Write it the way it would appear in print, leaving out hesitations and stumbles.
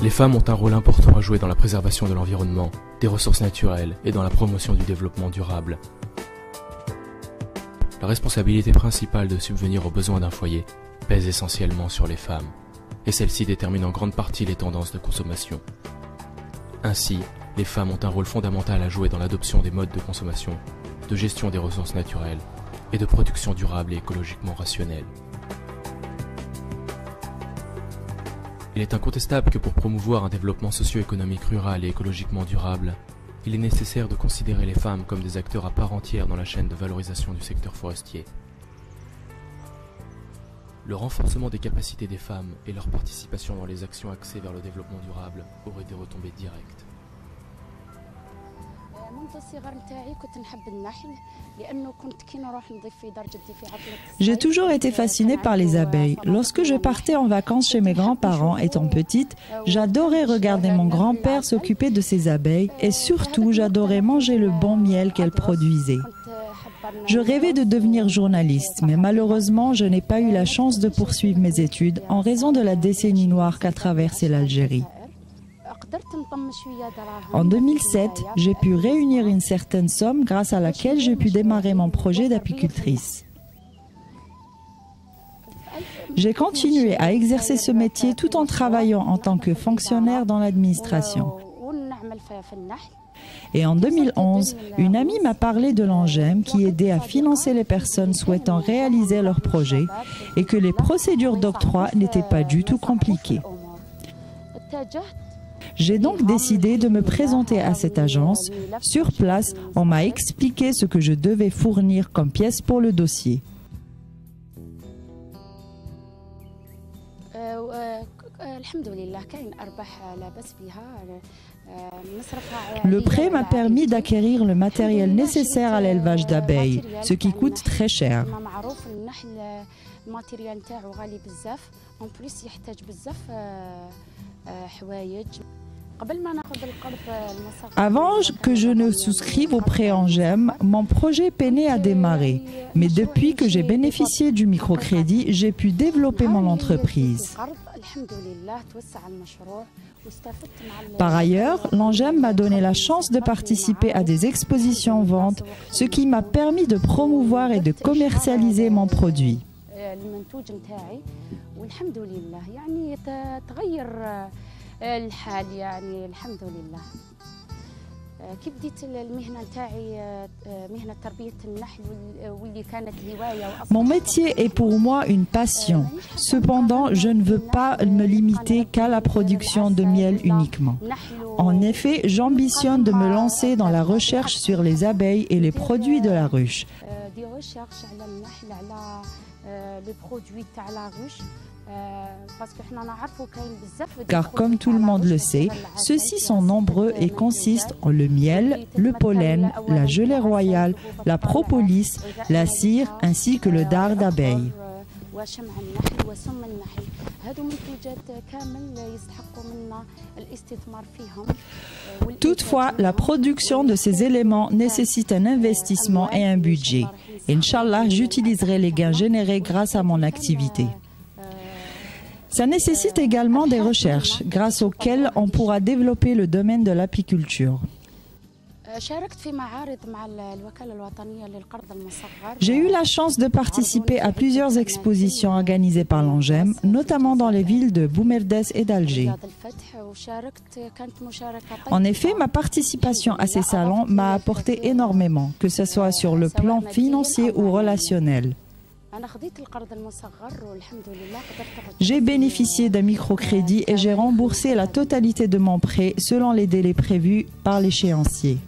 Les femmes ont un rôle important à jouer dans la préservation de l'environnement, des ressources naturelles et dans la promotion du développement durable. La responsabilité principale de subvenir aux besoins d'un foyer pèse essentiellement sur les femmes, et celles-ci déterminent en grande partie les tendances de consommation. Ainsi, les femmes ont un rôle fondamental à jouer dans l'adoption des modes de consommation, de gestion des ressources naturelles et de production durable et écologiquement rationnelle. Il est incontestable que pour promouvoir un développement socio-économique rural et écologiquement durable, il est nécessaire de considérer les femmes comme des acteurs à part entière dans la chaîne de valorisation du secteur forestier. Le renforcement des capacités des femmes et leur participation dans les actions axées vers le développement durable auraient des retombées directes. J'ai toujours été fascinée par les abeilles. Lorsque je partais en vacances chez mes grands-parents étant petite, j'adorais regarder mon grand-père s'occuper de ces abeilles et surtout j'adorais manger le bon miel qu'elles produisaient. Je rêvais de devenir journaliste, mais malheureusement je n'ai pas eu la chance de poursuivre mes études en raison de la décennie noire qu'a traversée l'Algérie. En 2007, j'ai pu réunir une certaine somme grâce à laquelle j'ai pu démarrer mon projet d'apicultrice. J'ai continué à exercer ce métier tout en travaillant en tant que fonctionnaire dans l'administration. Et en 2011, une amie m'a parlé de l'ANGEM qui aidait à financer les personnes souhaitant réaliser leurs projets et que les procédures d'octroi n'étaient pas du tout compliquées. J'ai donc décidé de me présenter à cette agence. Sur place, on m'a expliqué ce que je devais fournir comme pièces pour le dossier. Le prêt m'a permis d'acquérir le matériel nécessaire à l'élevage d'abeilles, ce qui coûte très cher. Avant que je ne souscrive au prêt ANGEM, mon projet peinait à démarrer. Mais depuis que j'ai bénéficié du microcrédit, j'ai pu développer mon entreprise. Par ailleurs, l'ANGEM m'a donné la chance de participer à des expositions-ventes, ce qui m'a permis de promouvoir et de commercialiser mon produit. Mon métier est pour moi une passion. Cependant, je ne veux pas me limiter qu'à la production de miel uniquement. En effet, j'ambitionne de me lancer dans la recherche sur les abeilles et les produits de la ruche. Car comme tout le monde le sait, ceux-ci sont nombreux et consistent en le miel, le pollen, la gelée royale, la propolis, la cire ainsi que le dard d'abeille. Toutefois, la production de ces éléments nécessite un investissement et un budget. Inch'Allah, j'utiliserai les gains générés grâce à mon activité. Ça nécessite également des recherches, grâce auxquelles on pourra développer le domaine de l'apiculture. J'ai eu la chance de participer à plusieurs expositions organisées par l'ANGEM, notamment dans les villes de Boumerdès et d'Alger. En effet, ma participation à ces salons m'a apporté énormément, que ce soit sur le plan financier ou relationnel. J'ai bénéficié d'un microcrédit et j'ai remboursé la totalité de mon prêt selon les délais prévus par l'échéancier.